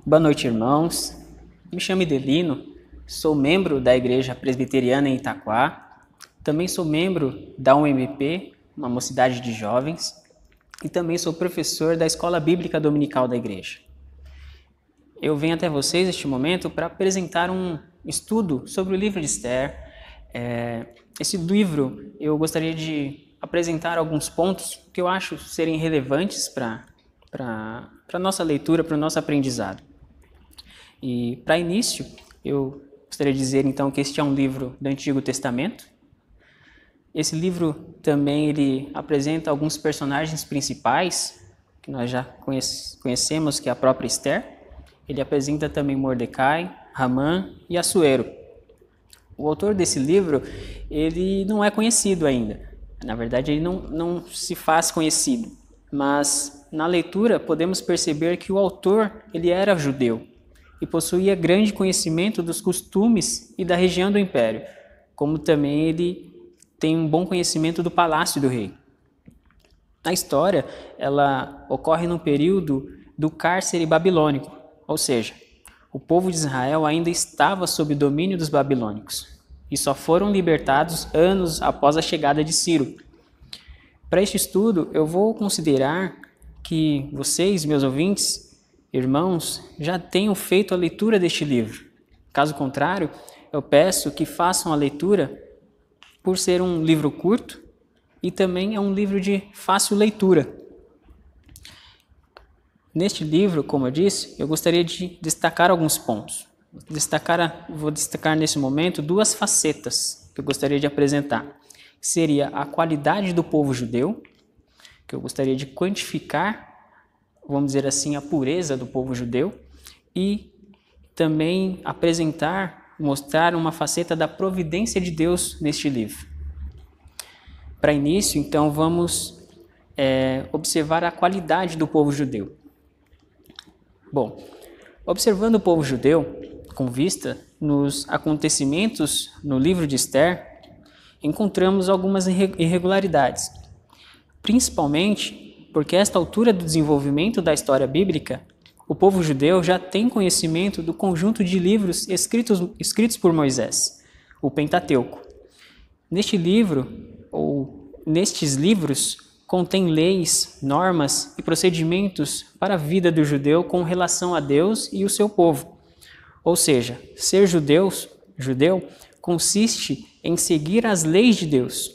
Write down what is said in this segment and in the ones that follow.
Boa noite, irmãos. Me chamo Idelino, sou membro da Igreja Presbiteriana em Itaquá, também sou membro da UMP, uma mocidade de jovens, e também sou professor da Escola Bíblica Dominical da Igreja. Eu venho até vocês neste momento para apresentar um estudo sobre o livro de Esther. Esse livro eu gostaria de apresentar alguns pontos que eu acho serem relevantes para a nossa leitura, para o nosso aprendizado. E para início, eu gostaria de dizer então que este é um livro do Antigo Testamento. Esse livro também ele apresenta alguns personagens principais, que nós já conhecemos, que é a própria Esther. Ele apresenta também Mordecai, Hamã e Assuero. O autor desse livro, ele não é conhecido ainda. Na verdade, ele não se faz conhecido. Mas na leitura podemos perceber que o autor ele era judeu e possuía grande conhecimento dos costumes e da região do império, como também ele tem um bom conhecimento do palácio do rei. A história ela ocorre no período do cárcere babilônico, ou seja, o povo de Israel ainda estava sob o domínio dos babilônicos e só foram libertados anos após a chegada de Ciro. Para este estudo, eu vou considerar que vocês, meus ouvintes, irmãos, já tenham feito a leitura deste livro. Caso contrário, eu peço que façam a leitura por ser um livro curto e também é um livro de fácil leitura. Neste livro, como eu disse, eu gostaria de destacar alguns pontos. Vou destacar nesse momento duas facetas que eu gostaria de apresentar. Seria a qualidade do povo judeu, que eu gostaria de quantificar, vamos dizer assim, a pureza do povo judeu, e também mostrar uma faceta da providência de Deus neste livro. Para início, então, vamos observar a qualidade do povo judeu. Bom, observando o povo judeu, com vista nos acontecimentos no livro de Esther, encontramos algumas irregularidades, principalmente porque a esta altura do desenvolvimento da história bíblica, o povo judeu já tem conhecimento do conjunto de livros escritos por Moisés, o Pentateuco. Neste livro, ou nestes livros, contém leis, normas e procedimentos para a vida do judeu com relação a Deus e o seu povo. Ou seja, ser judeu consiste em seguir as leis de Deus.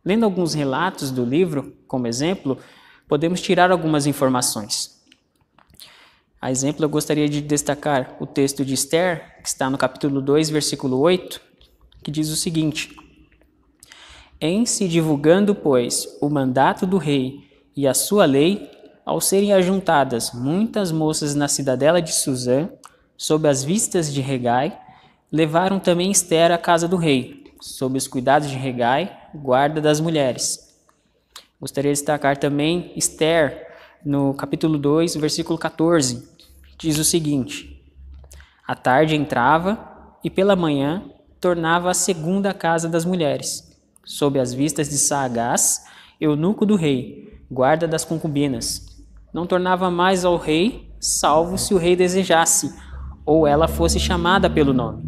Lendo alguns relatos do livro, como exemplo, podemos tirar algumas informações. A exemplo, eu gostaria de destacar o texto de Esther, que está no capítulo 2, versículo 8, que diz o seguinte: Em se divulgando, pois, o mandato do rei e a sua lei, ao serem ajuntadas muitas moças na cidadela de Suzã, sob as vistas de Hegai, levaram também Esther à casa do rei, sob os cuidados de Hegai, guarda das mulheres. Gostaria de destacar também Esther, no capítulo 2, versículo 14, diz o seguinte: À tarde entrava e pela manhã tornava à segunda casa das mulheres, sob as vistas de Saagás, eunuco do rei, guarda das concubinas. Não tornava mais ao rei, salvo se o rei desejasse, ou ela fosse chamada pelo nome.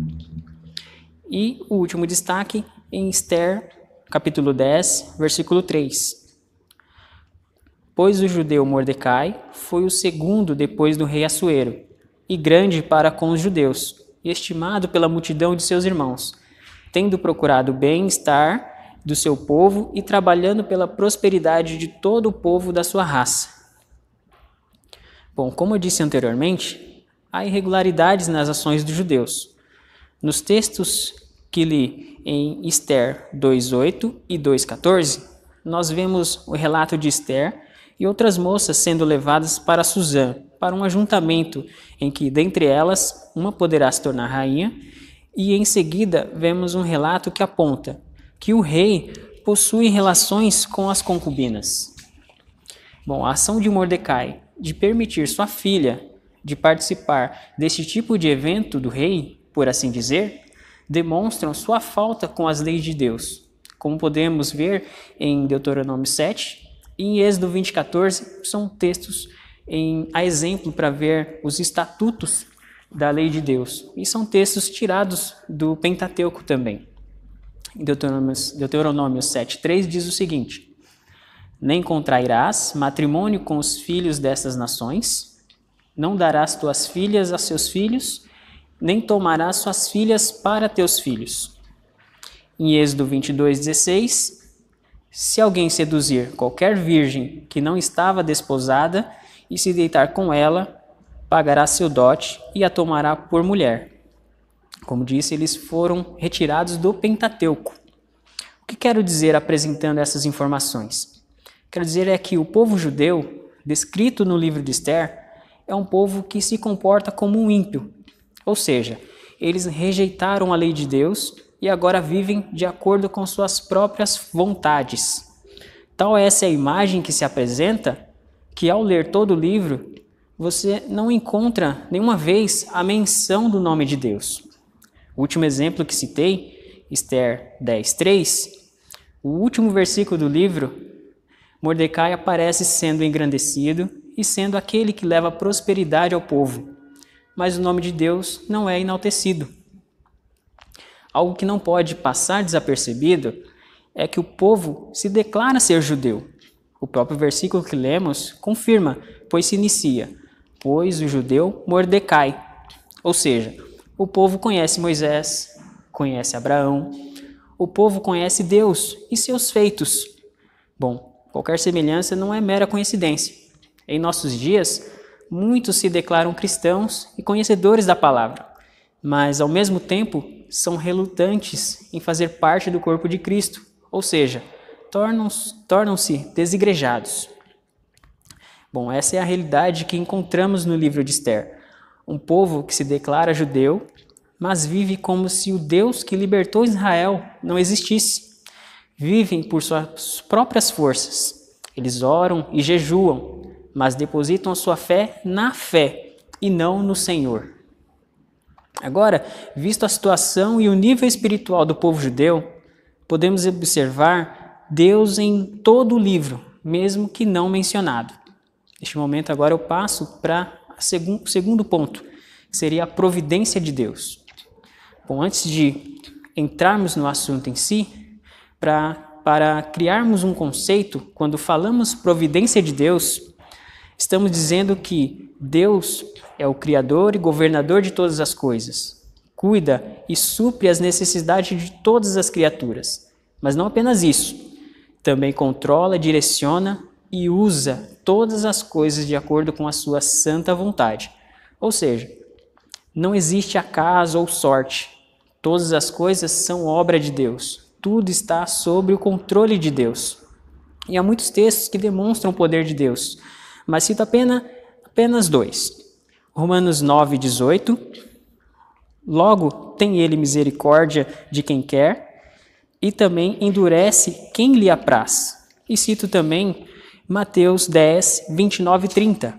E o último destaque em Esther, capítulo 10, versículo 3. Pois o judeu Mordecai foi o segundo depois do rei Assuero, e grande para com os judeus, e estimado pela multidão de seus irmãos, tendo procurado o bem-estar do seu povo e trabalhando pela prosperidade de todo o povo da sua raça. Bom, como eu disse anteriormente, há irregularidades nas ações dos judeus. Nos textos que li em Esther 2:8 e 2:14, nós vemos o relato de Esther e outras moças sendo levadas para Suzã, para um ajuntamento em que, dentre elas, uma poderá se tornar rainha, e em seguida vemos um relato que aponta que o rei possui relações com as concubinas. Bom, a ação de Mordecai de permitir sua filha de participar desse tipo de evento do rei, por assim dizer, demonstram sua falta com as leis de Deus, como podemos ver em Deuteronômio 7 e em Êxodo 20:14, são textos a exemplo para ver os estatutos da lei de Deus. E são textos tirados do Pentateuco também. Em Deuteronômio 7:3 diz o seguinte: nem contrairás matrimônio com os filhos dessas nações, não darás tuas filhas a seus filhos, nem tomarás suas filhas para teus filhos. Em Êxodo 22:16, se alguém seduzir qualquer virgem que não estava desposada e se deitar com ela, pagará seu dote e a tomará por mulher. Como disse, eles foram retirados do Pentateuco. O que quero dizer apresentando essas informações? Quero dizer é que o povo judeu, descrito no livro de Esther, é um povo que se comporta como um ímpio. Ou seja, eles rejeitaram a lei de Deus e agora vivem de acordo com suas próprias vontades. Tal é essa a imagem que se apresenta, que ao ler todo o livro, você não encontra nenhuma vez a menção do nome de Deus. O último exemplo que citei, Esther 10:3, o último versículo do livro, Mordecai aparece sendo engrandecido e sendo aquele que leva prosperidade ao povo, mas o nome de Deus não é enaltecido. Algo que não pode passar desapercebido é que o povo se declara ser judeu. O próprio versículo que lemos confirma, pois se inicia: pois o judeu Mordecai. Ou seja, o povo conhece Moisés, conhece Abraão, o povo conhece Deus e seus feitos. Bom, qualquer semelhança não é mera coincidência. Em nossos dias, muitos se declaram cristãos e conhecedores da palavra, mas ao mesmo tempo são relutantes em fazer parte do corpo de Cristo, ou seja, tornam-se desigrejados. Bom, essa é a realidade que encontramos no livro de Esther. Um povo que se declara judeu, mas vive como se o Deus que libertou Israel não existisse. Vivem por suas próprias forças. Eles oram e jejuam, mas depositam a sua fé na fé e não no Senhor. Agora, visto a situação e o nível espiritual do povo judeu, podemos observar Deus em todo o livro, mesmo que não mencionado. Neste momento, agora eu passo para o segundo ponto, que seria a providência de Deus. Bom, antes de entrarmos no assunto em si, para criarmos um conceito, quando falamos providência de Deus, estamos dizendo que Deus é o Criador e governador de todas as coisas. Cuida e supre as necessidades de todas as criaturas. Mas não apenas isso. Também controla, direciona e usa todas as coisas de acordo com a sua santa vontade. Ou seja, não existe acaso ou sorte. Todas as coisas são obra de Deus. Tudo está sob o controle de Deus. E há muitos textos que demonstram o poder de Deus, mas cito apenas dois. Romanos 9:18. Logo, tem ele misericórdia de quem quer e também endurece quem lhe apraz. E cito também Mateus 10:29-30.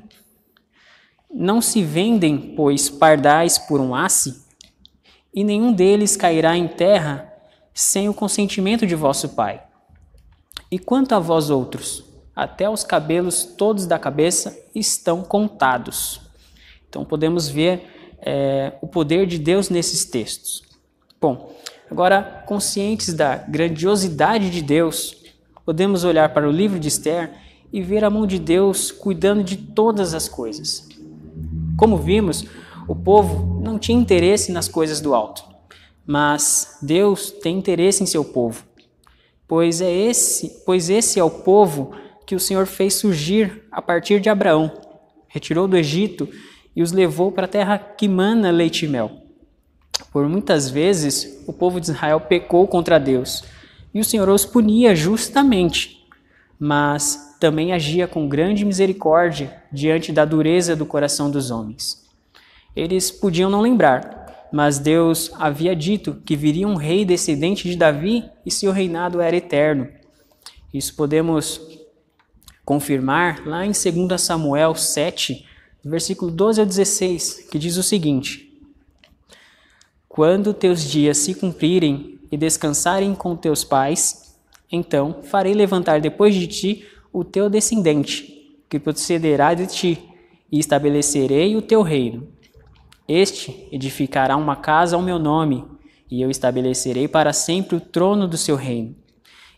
Não se vendem, pois, pardais por um asse, e nenhum deles cairá em terra sem o consentimento de vosso Pai. E quanto a vós outros, até os cabelos todos da cabeça estão contados. Então podemos ver o poder de Deus nesses textos. Bom, agora conscientes da grandiosidade de Deus, podemos olhar para o livro de Esther e ver a mão de Deus cuidando de todas as coisas. Como vimos, o povo não tinha interesse nas coisas do alto, mas Deus tem interesse em seu povo, pois esse é o povo que o Senhor fez surgir a partir de Abraão, retirou do Egito e os levou para a terra que mana leite e mel. Por muitas vezes, o povo de Israel pecou contra Deus, e o Senhor os punia justamente, mas também agia com grande misericórdia diante da dureza do coração dos homens. Eles podiam não lembrar, mas Deus havia dito que viria um rei descendente de Davi e seu reinado era eterno. Isso podemos confirmar lá em 2 Samuel 7, versículo 12 ao 16, que diz o seguinte: quando teus dias se cumprirem e descansarem com teus pais, então farei levantar depois de ti o teu descendente, que procederá de ti, e estabelecerei o teu reino. Este edificará uma casa ao meu nome, e eu estabelecerei para sempre o trono do seu reino.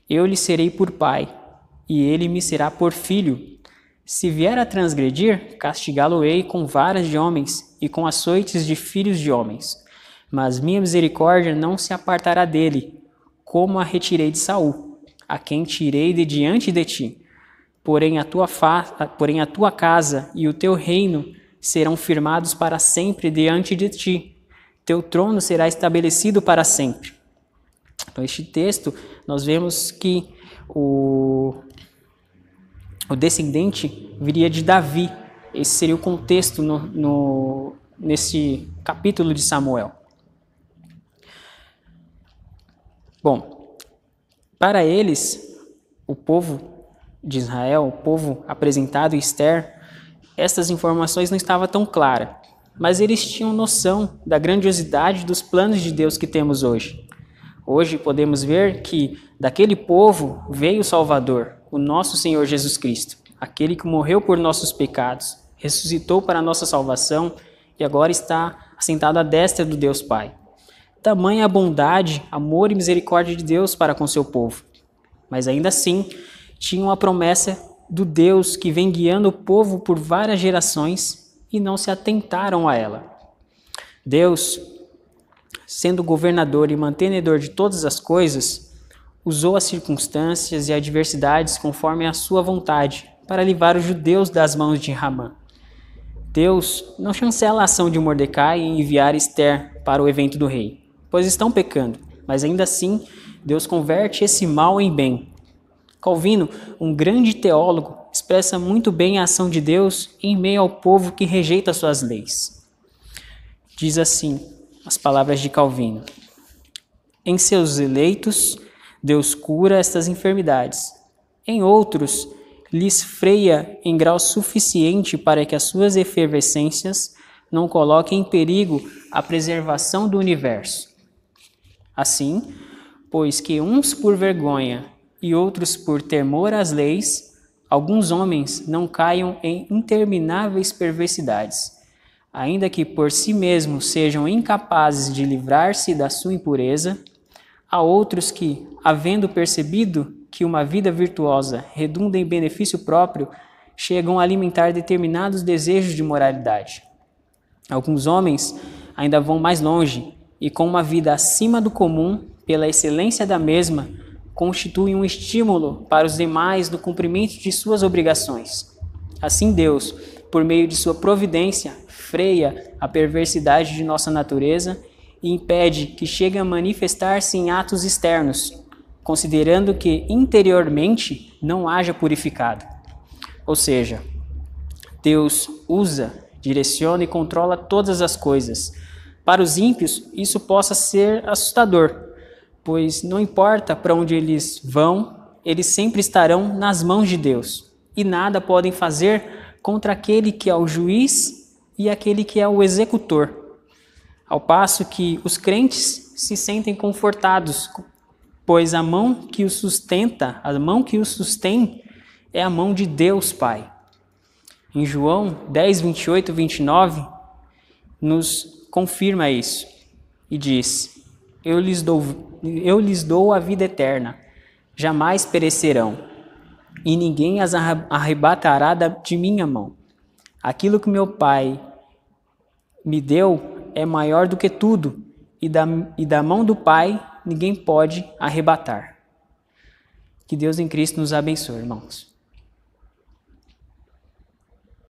Eu lhe serei por pai, e ele me será por filho. Se vier a transgredir, castigá-lo-ei com varas de homens e com açoites de filhos de homens. Mas minha misericórdia não se apartará dele, como a retirei de Saul, a quem tirei de diante de ti. Porém a tua casa e o teu reino serão firmados para sempre diante de ti. Teu trono será estabelecido para sempre. Então, este texto, nós vemos que o descendente viria de Davi. Esse seria o contexto nesse capítulo de Samuel. Bom, para eles, o povo de Israel, o povo apresentado em Ester, estas informações não estavam tão claras, mas eles tinham noção da grandiosidade dos planos de Deus que temos hoje. Hoje podemos ver que daquele povo veio o Salvador, o nosso Senhor Jesus Cristo, aquele que morreu por nossos pecados, ressuscitou para a nossa salvação e agora está assentado à destra do Deus Pai. Tamanha a bondade, amor e misericórdia de Deus para com seu povo. Mas ainda assim, tinha uma promessa do Deus que vem guiando o povo por várias gerações e não se atentaram a ela. Deus, sendo governador e mantenedor de todas as coisas, usou as circunstâncias e adversidades conforme a sua vontade para livrar os judeus das mãos de Ramã. Deus não chancela a ação de Mordecai em enviar Ester para o evento do rei, pois estão pecando, mas ainda assim Deus converte esse mal em bem. Calvino, um grande teólogo, expressa muito bem a ação de Deus em meio ao povo que rejeita suas leis. Diz assim as palavras de Calvino: em seus eleitos, Deus cura estas enfermidades. Em outros, lhes freia em grau suficiente para que as suas efervescências não coloquem em perigo a preservação do universo. Assim, pois que uns por vergonha e outros por temor às leis, alguns homens não caiam em intermináveis perversidades, ainda que por si mesmos sejam incapazes de livrar-se da sua impureza. Há outros que, havendo percebido que uma vida virtuosa redunda em benefício próprio, chegam a alimentar determinados desejos de moralidade. Alguns homens ainda vão mais longe e, com uma vida acima do comum, pela excelência da mesma, constituem um estímulo para os demais no cumprimento de suas obrigações. Assim Deus, por meio de sua providência, freia a perversidade de nossa natureza e impede que chegue a manifestar-se em atos externos, considerando que interiormente não haja purificado. Ou seja, Deus usa, direciona e controla todas as coisas. Para os ímpios, isso possa ser assustador, pois não importa para onde eles vão, eles sempre estarão nas mãos de Deus, e nada podem fazer contra aquele que é o juiz e aquele que é o executor. Ao passo que os crentes se sentem confortados, pois a mão que os sustenta, a mão que os sustém, é a mão de Deus Pai. Em João 10, 28 e 29, nos confirma isso e diz: Eu lhes dou a vida eterna, jamais perecerão, e ninguém as arrebatará de minha mão. Aquilo que meu Pai me deu é maior do que tudo, e da mão do Pai ninguém pode arrebatar. Que Deus em Cristo nos abençoe, irmãos.